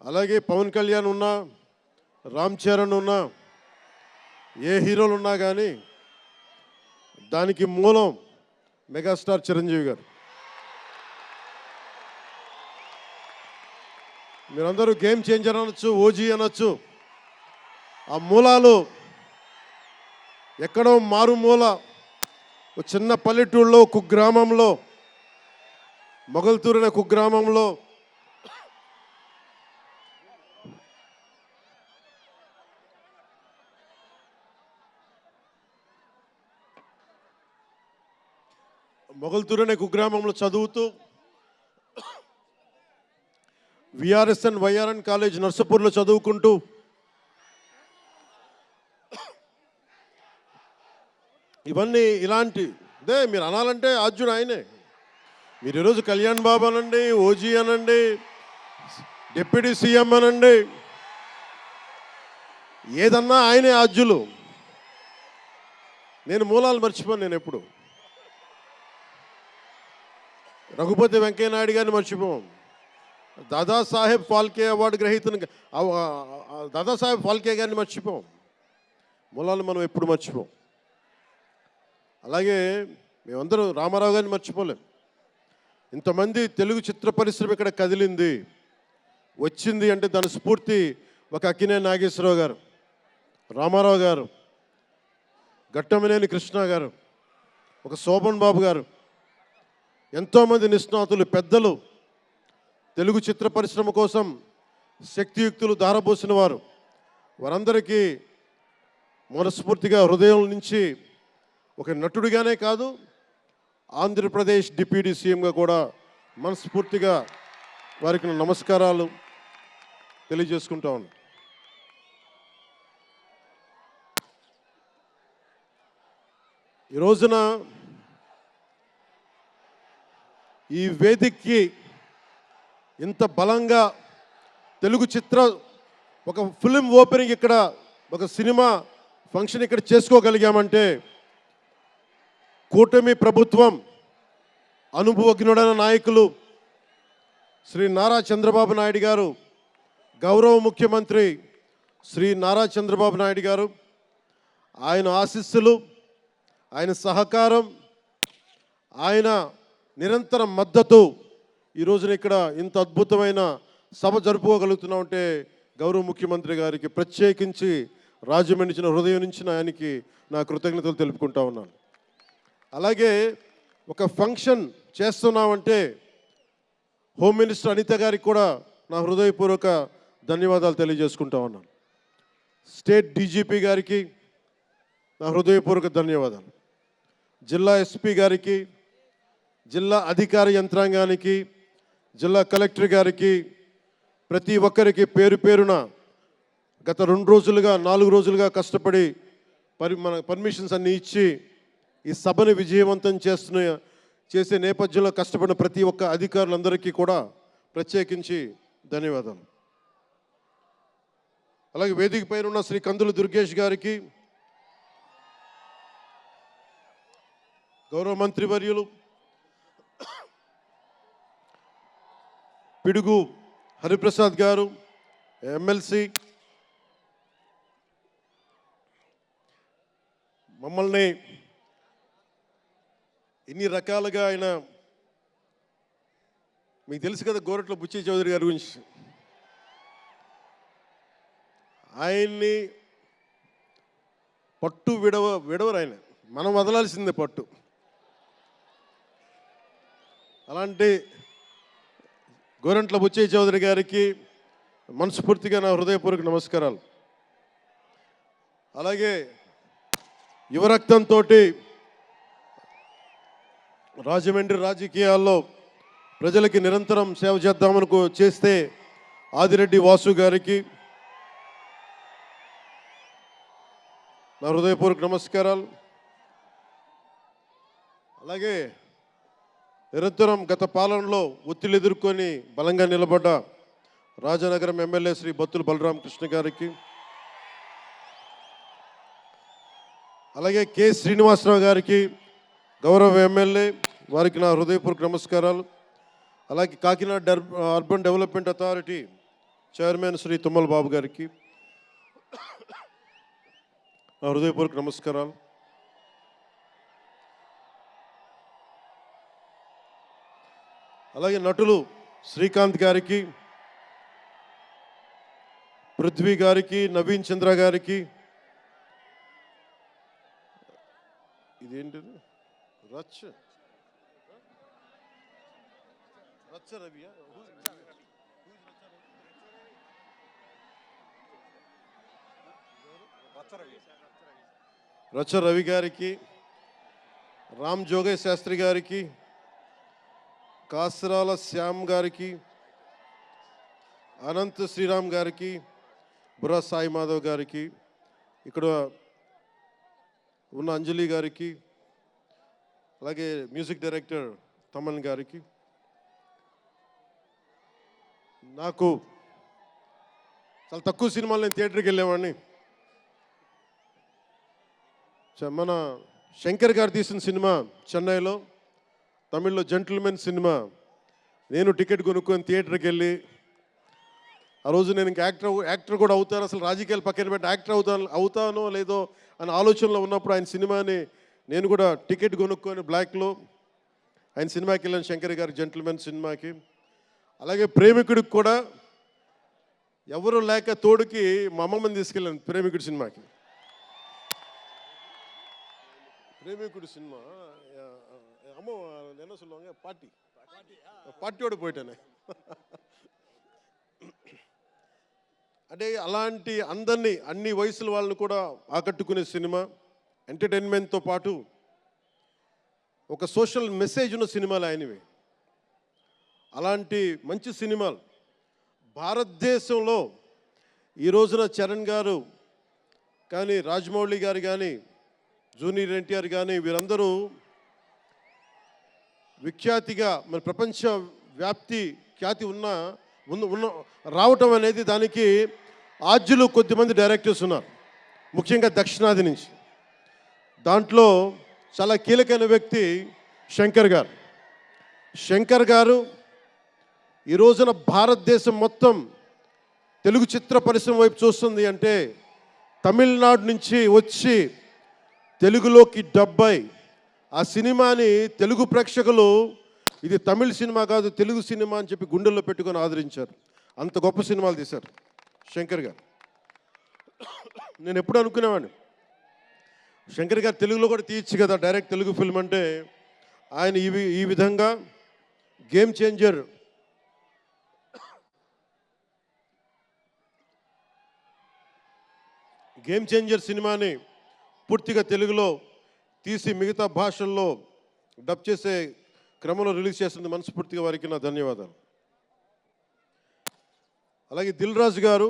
అలాగే పవన్ కళ్యాణ్ ఉన్నా, రామ్ చరణ్ ఉన్నా, ఏ హీరోలు ఉన్నా కానీ దానికి మూలం మెగాస్టార్ చిరంజీవి గారు. మీరందరూ గేమ్ చేంజర్ అనొచ్చు, ఓజీ అనొచ్చు. ఆ మూలాలు ఎక్కడో మారుమూల ఒక చిన్న పల్లెటూరులో కుగ్రామంలో, మొగల్తూరు అనే కుగ్రామంలో చదువుతూ విఆర్ఎస్ఎన్ వైఆర్ఎన్ కాలేజ్ నర్సపూర్లో చదువుకుంటూ ఇవన్నీ ఇలాంటిదే మీరు అనాలంటే ఆద్యుడు ఆయనే. మీరు ఈరోజు కళ్యాణ్ బాబు అనండి, ఓజీ అనండి, డిప్యూటీ సీఎం అనండి, ఏదన్నా ఆయనే ఆద్యులు. నేను మూలాలు మర్చిపోను. నేను ఎప్పుడు రఘుపతి వెంకయ్య నాయుడు గారిని మర్చిపోం, దాదాసాహెబ్ ఫాల్కే అవార్డు గ్రహీతను దాదాసాహెబ్ ఫాల్కే గారిని మర్చిపోం. మూలాలు మనం ఎప్పుడు మర్చిపోం. అలాగే మేమందరం రామారావు గారిని మర్చిపోలేం. ఇంతమంది తెలుగు చిత్ర పరిశ్రమ ఇక్కడ కదిలింది, వచ్చింది అంటే దాని స్ఫూర్తి ఒక అక్కినేని నాగేశ్వరరావు గారు, రామారావు గారు, ఘట్టమనేని కృష్ణ గారు, ఒక శోభన్ బాబు గారు, ఎంతోమంది నిష్ణాతులు పెద్దలు తెలుగు చిత్ర పరిశ్రమ కోసం శక్తియుక్తులు ధారపోసిన వారు. వారందరికీ మనస్ఫూర్తిగా హృదయం నుంచి ఒక నటుడిగానే కాదు, ఆంధ్రప్రదేశ్ డిప్యూటీ సీఎంగా కూడా మనస్ఫూర్తిగా వారికి నమస్కారాలు తెలియజేసుకుంటా ఉన్నాను. ఈ రోజున ఈ వేదికకి ఇంత బలంగా తెలుగు చిత్ర ఒక ఫిల్మ్ ఓపెనింగ్ ఇక్కడ, ఒక సినిమా ఫంక్షన్ ఇక్కడ చేసుకోగలిగామంటే కూటమి ప్రభుత్వం, అనుభవజ్ఞుడైన నాయకులు శ్రీ నారా చంద్రబాబు నాయుడు గారు, గౌరవ ముఖ్యమంత్రి శ్రీ నారా చంద్రబాబు నాయుడు గారు, ఆయన ఆశీస్సులు, ఆయన సహకారం, ఆయన నిరంతర మద్దతు ఈ రోజున ఇక్కడ ఇంత అద్భుతమైన సభ జరుపుకోగలుగుతున్నామంటే గౌరవ ముఖ్యమంత్రి గారికి ప్రత్యేకించి రాజమండ్రి హృదయం నుంచి ఆయనకి నా కృతజ్ఞతలు తెలుపుకుంటా ఉన్నాను. అలాగే ఒక ఫంక్షన్ చేస్తున్నామంటే హోమ్ మినిస్టర్ అనిత గారికి కూడా నా హృదయపూర్వక ధన్యవాదాలు తెలియజేసుకుంటా ఉన్నాను. స్టేట్ డీజీపీ గారికి నా హృదయపూర్వక ధన్యవాదాలు. జిల్లా ఎస్పీ గారికి, జిల్లా అధికార యంత్రాంగానికి, జిల్లా కలెక్టర్ గారికి, ప్రతి ఒక్కరికి పేరు పేరున గత 2 రోజులుగా 4 రోజులుగా కష్టపడి మన పర్మిషన్స్ అన్నీ ఇచ్చి ఈ సభను విజయవంతం చేసే నేపథ్యంలో కష్టపడిన ప్రతి ఒక్క అధికారులందరికీ కూడా ప్రత్యేకించి ధన్యవాదాలు. అలాగే వేదిక పైన ఉన్న శ్రీ కందులు దుర్గేష్ గారికి, గౌరవ మంత్రివర్యులు పిడుగు హరిప్రసాద్ గారు, ఎమ్మెల్సీ, మమ్మల్ని ఇన్ని రకాలుగా ఆయన, మీకు తెలుసు కదా గోరట్ల బుచ్చి చౌదరి గారి గురించి, ఆయన్ని పట్టు విడవరు ఆయన, మనం వదలాల్సిందే పట్టు. అలాంటి గోరంట్ల బుచ్చయ్య చౌదరి గారికి మనస్ఫూర్తిగా నా హృదయపూర్వక నమస్కారాలు. అలాగే యువరక్తంతో రాజమండ్రి రాజకీయాల్లో ప్రజలకి నిరంతరం సేవ చేద్దామని చేస్తే ఆదిరెడ్డి వాసు గారికి నా హృదయపూర్వక నమస్కారాలు. అలాగే నిరంతరం గత పాలనలో ఒత్తిళ్లు ఎదుర్కొని బలంగా నిలబడ్డ రాజనగరం ఎమ్మెల్యే శ్రీ బత్తుల బలరామకృష్ణ గారికి, అలాగే కె శ్రీనివాసరావు గారికి, గౌరవ ఎమ్మెల్యే, వారికి నా హృదయపూర్వక నమస్కారాలు. అలాగే Kakinada urban development authority chairman Shri Tummala Babu గారికి నా హృదయపూర్వక నమస్కారాలు. అలాగే నటులు శ్రీకాంత్ గారికి, పృథ్వీ గారికి, నవీన్ చంద్ర గారికి, ఇదేంటిది రచ్చ రవియా, రచ్చ రవి గారికి, రామ్ జోగయ్య శాస్త్రి గారికి, కాసరాల శ్యామ్ గారికి, అనంత్ శ్రీరామ్ గారికి, బుర్రా సాయి మాధవ్ గారికి, ఇక్కడ ఉన్న అంజలి గారికి, అలాగే మ్యూజిక్ డైరెక్టర్ తమన్ గారికి, నాకు చాలా తక్కువ సినిమాలు నేను థియేటర్కి వెళ్ళేవాడిని. మన శంకర్ గారు తీసిన సినిమా చెన్నైలో, తమిళ్లో జెంటిల్మెన్ సినిమా, నేను టికెట్ కొనుక్కొని థియేటర్కి వెళ్ళి, ఆ రోజు నేను ఇంకా యాక్టర్ కూడా అవుతాను, అసలు రాజకీయాలు పక్కన పెట్టి యాక్టర్ అవుతానో లేదో అని ఆలోచనలో ఉన్నప్పుడు ఆయన సినిమాని నేను కూడా టికెట్ కొనుక్కొని బ్లాక్లో ఆయన సినిమాకి వెళ్ళాను, శంకర్ గారి జెంటిల్మెన్ సినిమాకి. అలాగే ప్రేమికుడికి కూడా ఎవరు లేక తోడుకి మా అమ్మమ్మని తీసుకెళ్ళాను ప్రేమికుడి సినిమాకి. ప్రేమికుడి సినిమా అమ్మ என்ன சொல்லுவாங்க పార్టీயோடு పోయిటానే. అంటే అలాంటి అందరినీ, అన్ని వయసుల వాళ్ళని కూడా ఆకట్టుకునే సినిమా, ఎంటర్టైన్మెంట్తో పాటు ఒక సోషల్ మెసేజ్ ఉన్న సినిమాలు ఆయనవి. అలాంటి మంచి సినిమాలు భారతదేశంలో ఈ రోజున చరణ్ గారు కానీ, రాజమౌళి గారు కానీ, జూనియర్ ఎన్టీఆర్ కానీ, వీరందరూ విఖ్యాతిగా మన ప్రపంచ వ్యాప్తి ఖ్యాతి ఉన్న రావటం అనేది, దానికి ఆద్యులు కొద్దిమంది డైరెక్టర్స్ ఉన్నారు, ముఖ్యంగా దక్షిణాది నుంచి. దాంట్లో చాలా కీలకమైన వ్యక్తి శంకర్ గారు. శంకర్ గారు ఈ రోజున భారతదేశం మొత్తం తెలుగు చిత్ర పరిశ్రమ వైపు చూస్తుంది అంటే, తమిళనాడు నుంచి వచ్చి తెలుగులోకి డబ్బై ఆ సినిమాని తెలుగు ప్రేక్షకులు ఇది తమిళ సినిమా కాదు తెలుగు సినిమా అని చెప్పి గుండెల్లో పెట్టుకొని ఆదరించారు. అంత గొప్ప సినిమాలు తీశారు శంకర్ గారు. నేను ఎప్పుడు అనుకునేవాడిని, శంకర్ గారు తెలుగులో కూడా తీయచ్చు కదా డైరెక్ట్ తెలుగు ఫిల్మ్ అంటే. ఆయన ఈ విధంగా గేమ్ చేంజర్ సినిమాని పూర్తిగా తెలుగులో తీసి మిగతా భాషల్లో డబ్ చేసే క్రమంలో రిలీజ్ చేస్తుంది. మనస్ఫూర్తిగా వారికి నా ధన్యవాదాలు. అలాగే దిల్ రాజు గారు,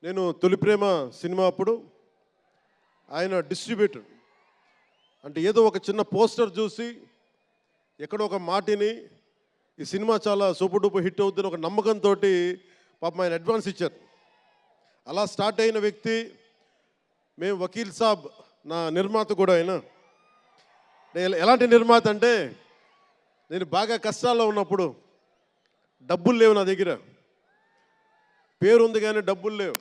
నేను తొలి ప్రేమ సినిమా అప్పుడు ఆయన డిస్ట్రిబ్యూటర్, అంటే ఏదో ఒక చిన్న పోస్టర్ చూసి ఎక్కడో ఒక మాటిని ఈ సినిమా చాలా సూపర్ డూపర్ హిట్ అవుతుందని ఒక నమ్మకంతో పాపం ఆయన అడ్వాన్స్ ఇచ్చారు. అలా స్టార్ట్ అయిన వ్యక్తి. మేము వకీల్ సాబ్ నా నిర్మాత కూడా అయినా. ఎలాంటి నిర్మాత అంటే, నేను బాగా కష్టాల్లో ఉన్నప్పుడు డబ్బులు లేవు నా దగ్గర, పేరు ఉంది కానీ డబ్బులు లేవు,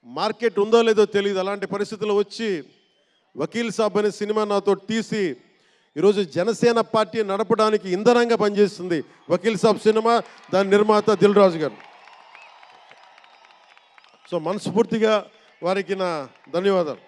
మార్కెట్ ఉందో లేదో తెలియదు. అలాంటి పరిస్థితుల్లో వచ్చి వకీల్ సాబ్ అనే సినిమా నాతో తీసి ఈరోజు జనసేన పార్టీ నడపడానికి ఇంధనంగా పనిచేస్తుంది వకీల్ సాబ్ సినిమా. దాని నిర్మాత దిల్ రాజు గారు. సో మనస్ఫూర్తిగా వారికి నా ధన్యవాదాలు.